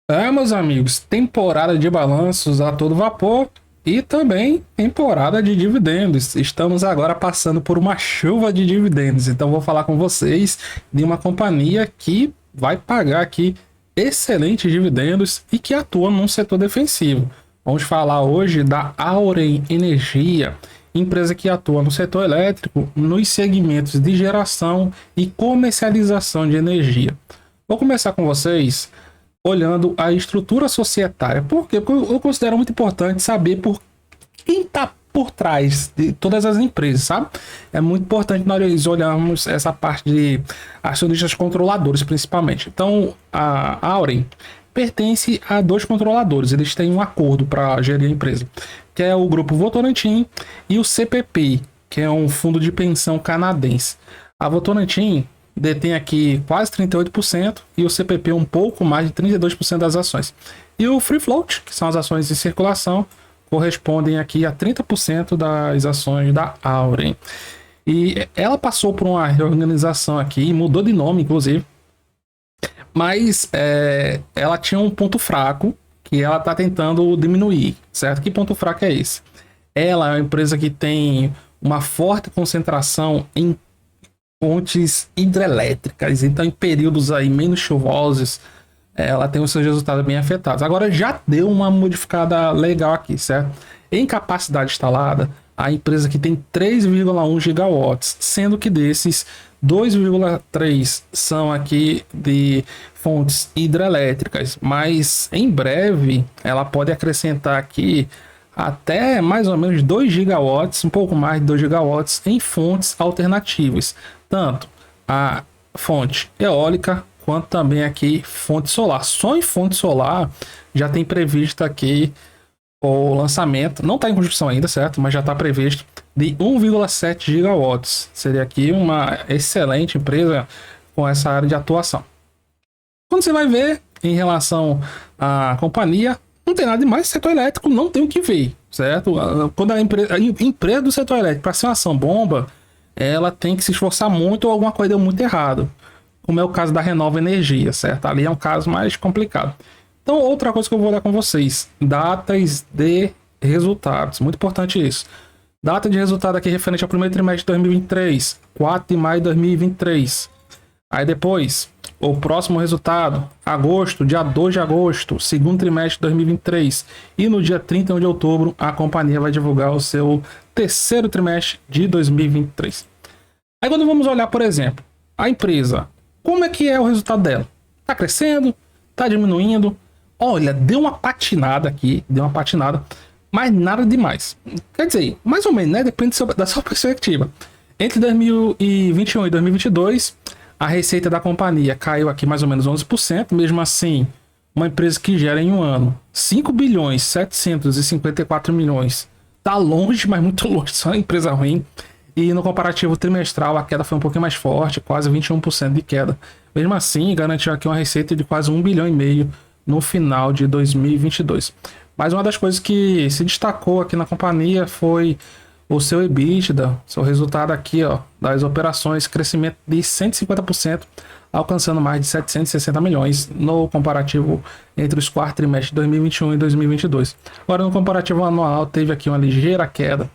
Meus amigos, temporada de balanços a todo vapor e também temporada de dividendos. Estamos agora passando por uma chuva de dividendos, então vou falar com vocês de uma companhia que vai pagar aqui excelentes dividendos e que atua num setor defensivo. Vamos falar hoje da Auren Energia, empresa que atua no setor elétrico, nos segmentos de geração e comercialização de energia. Vou começar com vocês olhando a estrutura societária. Por quê? Porque eu considero muito importante saber por quem está por trás de todas as empresas, sabe? É muito importante nós olharmos essa parte de acionistas controladores, principalmente. Então, a Auren pertence a dois controladores. Eles têm um acordo para gerir a empresa, que é o Grupo Votorantim e o CPP, que é um fundo de pensão canadense. A Votorantim detém aqui quase 38% e o CPP um pouco mais de 32% das ações. E o Free Float, que são as ações em circulação, correspondem aqui a 30% das ações da Auren. E ela passou por uma reorganização aqui, mudou de nome, inclusive, mas ela tinha um ponto fraco que ela está tentando diminuir, certo? Que ponto fraco é esse? Ela é uma empresa que tem uma forte concentração em fontes hidrelétricas, então em períodos aí menos chuvosos, ela tem os seus resultados bem afetados. Agora já deu uma modificada legal aqui, certo? Em capacidade instalada, a empresa que tem 3,1 gigawatts, sendo que desses 2,3 são aqui de fontes hidrelétricas, mas em breve ela pode acrescentar aqui até mais ou menos 2 gigawatts, um pouco mais de 2 gigawatts em fontes alternativas, tanto a fonte eólica quanto também aqui fonte solar. Só em fonte solar já tem previsto aqui o lançamento, não está em construção ainda, certo? Mas já está previsto de 1,7 gigawatts. Seria aqui uma excelente empresa com essa área de atuação. Quando você vai ver em relação à companhia, não tem nada demais, setor elétrico não tem o que ver, certo? Quando a empresa do setor elétrico, para ser uma ação bomba, ela tem que se esforçar muito ou alguma coisa deu muito errado. Como é o caso da Renova Energia, certo? Ali é um caso mais complicado. Então, outra coisa que eu vou dar com vocês, datas de resultados, muito importante isso. Data de resultado aqui referente ao primeiro trimestre de 2023, 4 de maio de 2023. Aí depois, o próximo resultado, agosto, dia 2 de agosto, segundo trimestre de 2023. E no dia 31 de outubro, a companhia vai divulgar o seu terceiro trimestre de 2023. Aí quando vamos olhar, por exemplo, a empresa, como é que é o resultado dela? Tá crescendo? Tá diminuindo? Olha, deu uma patinada aqui, mas nada demais. Quer dizer, mais ou menos, né? Depende da sua perspectiva. Entre 2021 e 2022, a receita da companhia caiu aqui mais ou menos 11%. Mesmo assim, uma empresa que gera em um ano 5 bilhões 754 milhões. Tá longe, mas muito longe. Só uma empresa ruim. E no comparativo trimestral, a queda foi um pouquinho mais forte, quase 21% de queda. Mesmo assim, garantiu aqui uma receita de quase 1,5 bilhão no final de 2022. Mas uma das coisas que se destacou aqui na companhia foi o seu EBITDA, seu resultado aqui, ó, das operações, crescimento de 150%, alcançando mais de 760 milhões no comparativo entre os quartos trimestres de 2021 e 2022. Agora, no comparativo anual, teve aqui uma ligeira queda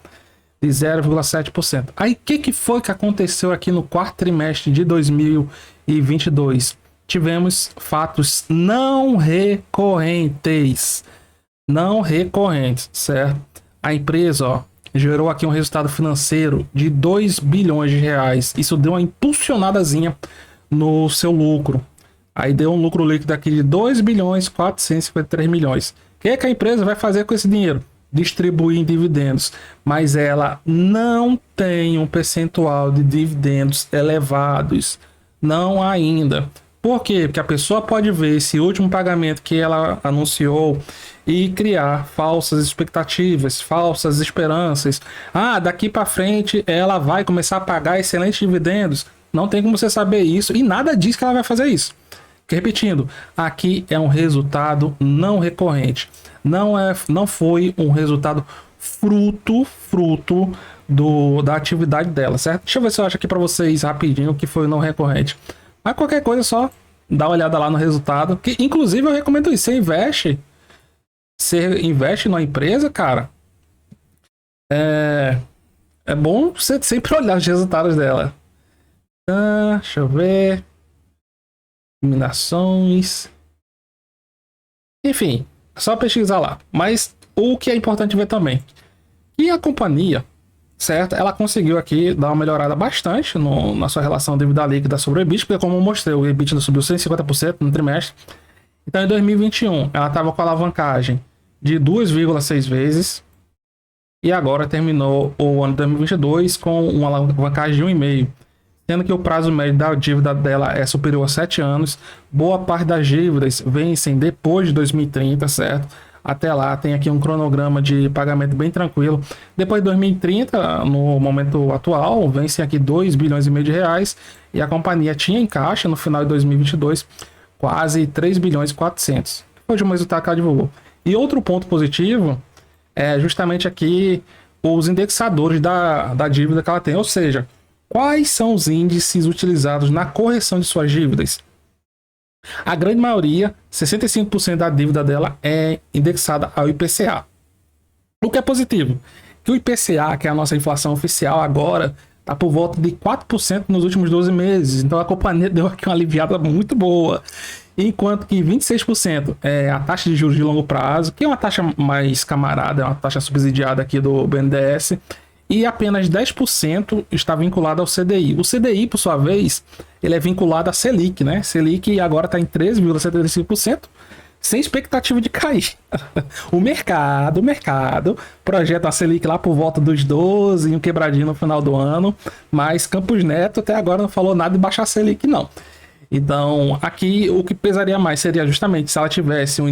de 0,7%. Aí, o que foi que aconteceu aqui no quarto trimestre de 2022? Tivemos fatos não recorrentes, certo? A empresa, ó, gerou aqui um resultado financeiro de 2 bilhões de reais. Isso deu uma impulsionadazinha no seu lucro. Aí deu um lucro líquido aqui de 2 bilhões 453 milhões. O que é que a empresa vai fazer com esse dinheiro? Distribuir em dividendos. Mas ela não tem um percentual de dividendos elevados. Não ainda. Por quê? Porque a pessoa pode ver esse último pagamento que ela anunciou e criar falsas expectativas, falsas esperanças. Ah, daqui para frente ela vai começar a pagar excelentes dividendos. Não tem como você saber isso e nada diz que ela vai fazer isso. Porque, repetindo, aqui é um resultado não recorrente. Não foi um resultado fruto da atividade dela, certo? Deixa eu ver se eu acho aqui para vocês rapidinho o que foi o não recorrente. Mas qualquer coisa é só dá uma olhada lá no resultado. Que, inclusive, eu recomendo isso. Você investe numa empresa, cara. É bom você sempre olhar os resultados dela. Deixa eu ver. Eliminações. Enfim, é só pesquisar lá. Mas o que é importante ver também. E a companhia, certo? Ela conseguiu aqui dar uma melhorada bastante na sua relação dívida líquida sobre o EBITDA, porque como eu mostrei, o EBITDA subiu 150% no trimestre. Então em 2021 ela estava com alavancagem de 2,6 vezes. E agora terminou o ano de 2022 com uma alavancagem de 1,5. Sendo que o prazo médio da dívida dela é superior a 7 anos. Boa parte das dívidas vencem depois de 2030, certo? Até lá tem aqui um cronograma de pagamento bem tranquilo. Depois de 2030, no momento atual, vencem aqui 2 bilhões e meio de reais. E a companhia tinha em caixa no final de 2022 quase 3 bilhões e 400. Foi o resultado que ela divulgou. E outro ponto positivo é justamente aqui os indexadores da dívida que ela tem. Ou seja, quais são os índices utilizados na correção de suas dívidas? A grande maioria, 65% da dívida dela é indexada ao IPCA. O que é positivo? Que o IPCA, que é a nossa inflação oficial agora, está por volta de 4% nos últimos 12 meses. Então a companhia deu aqui uma aliviada muito boa. Enquanto que 26% é a taxa de juros de longo prazo, que é uma taxa mais camarada, é uma taxa subsidiada aqui do BNDES, e apenas 10% está vinculado ao CDI. O CDI, por sua vez, ele é vinculado à Selic, né? Selic agora está em 13,75%, sem expectativa de cair. O mercado projeta a Selic lá por volta dos 12, um quebradinho no final do ano, mas Campos Neto até agora não falou nada de baixar a Selic, não. Então, aqui o que pesaria mais seria justamente se ela tivesse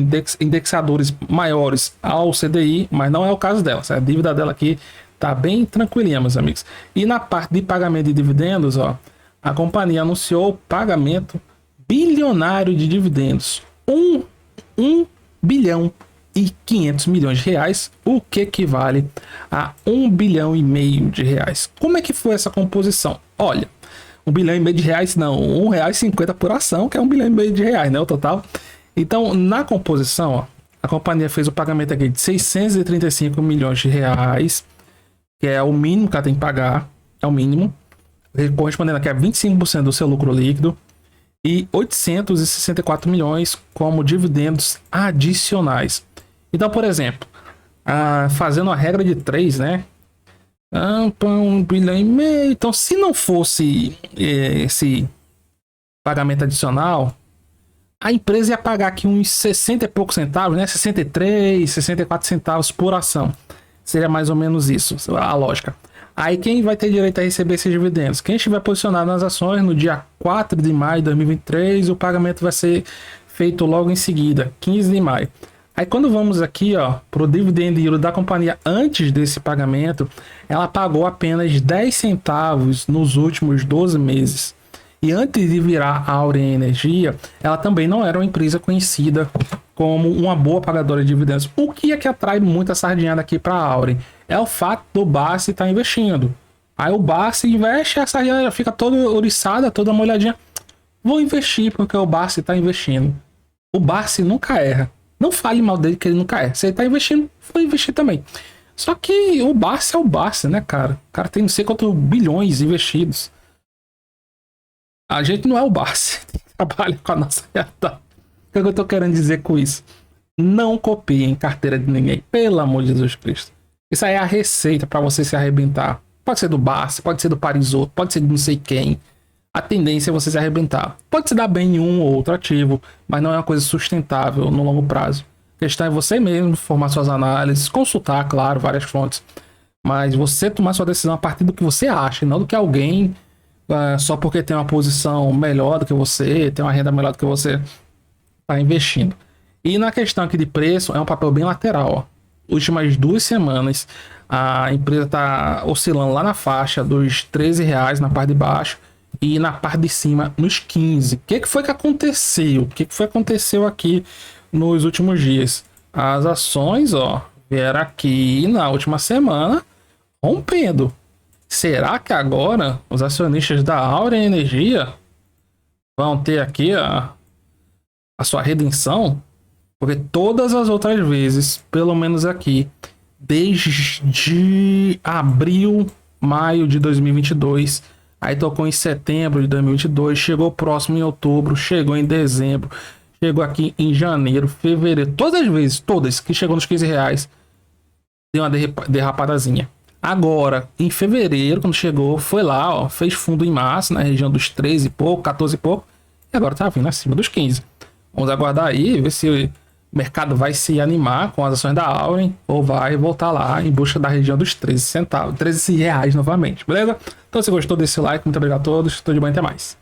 indexadores maiores ao CDI, mas não é o caso dela. A dívida dela aqui tá bem tranquilinha, meus amigos. E na parte de pagamento de dividendos, ó, a companhia anunciou o pagamento bilionário de dividendos. 1 bilhão e 500 milhões de reais, o que equivale a 1 bilhão e meio de reais. Como é que foi essa composição? Olha, 1 bilhão e meio de reais não, R$1,50 por ação, que é 1 bilhão e meio de reais, né, o total. Então, na composição, ó, a companhia fez o pagamento aqui de 635 milhões de reais, que é o mínimo que ela tem que pagar, é o mínimo, correspondendo aqui a 25% do seu lucro líquido, e 864 milhões como dividendos adicionais. Então, por exemplo, fazendo a regra de 3, né? 1 bilhão e meio. Então, se não fosse esse pagamento adicional, a empresa ia pagar aqui uns 60 e poucos centavos, né? 63, 64 centavos por ação. Seria mais ou menos isso, a lógica. Aí quem vai ter direito a receber esses dividendos? Quem estiver posicionado nas ações no dia 4 de maio de 2023, o pagamento vai ser feito logo em seguida, 15 de maio. Aí quando vamos aqui, ó, para o dividend yield da companhia antes desse pagamento, ela pagou apenas 10 centavos nos últimos 12 meses. E antes de virar a Auren Energia, ela também não era uma empresa conhecida como uma boa pagadora de dividendos. O que é que atrai muita sardinhada aqui para a Auren? É o fato do Barsi estar investindo. Aí o Barsi investe, a sardinha fica toda ouriçada, toda molhadinha. Vou investir porque o Barsi está investindo. O Barsi nunca erra. Não fale mal dele que ele nunca erra. Se ele está investindo, vou investir também. Só que o Barsi é o Barsi, né, cara? O cara tem não sei quantos bilhões investidos. A gente não é o Barsi. Trabalha com a nossa realidade. O que eu tô querendo dizer com isso? Não copiem carteira de ninguém. Pelo amor de Jesus Cristo. Isso aí é a receita para você se arrebentar. Pode ser do Barsi, pode ser do Parisotto, pode ser de não sei quem. A tendência é você se arrebentar. Pode se dar bem em um ou outro ativo, mas não é uma coisa sustentável no longo prazo. A questão é você mesmo formar suas análises, consultar, claro, várias fontes. Mas você tomar sua decisão a partir do que você acha, e não do que alguém, só porque tem uma posição melhor do que você, tem uma renda melhor do que você, está investindo. E na questão aqui de preço, é um papel bem lateral, ó. Últimas 2 semanas, a empresa está oscilando lá na faixa dos R$13 na parte de baixo e na parte de cima nos 15. O que foi que aconteceu? O que foi que aconteceu aqui nos últimos dias? As ações, ó, vieram aqui na última semana rompendo. Será que agora os acionistas da Auren Energia vão ter aqui, ó, a sua redenção, porque todas as outras vezes, pelo menos aqui, desde abril, maio de 2022, aí tocou em setembro de 2022, chegou próximo em outubro, chegou em dezembro, chegou aqui em janeiro, fevereiro, todas as vezes, todas que chegou nos R$ 15, deu uma derrapadazinha. Agora, em fevereiro, quando chegou, foi lá, ó, fez fundo em massa, na região dos 13 e pouco, 14 e pouco, e agora tá vindo acima dos 15. Vamos aguardar aí, ver se o mercado vai se animar com as ações da Auren ou vai voltar lá em busca da região dos 13 centavos, R$ 13 novamente, beleza? Então, se gostou desse like, muito obrigado a todos, tudo de bom, até mais.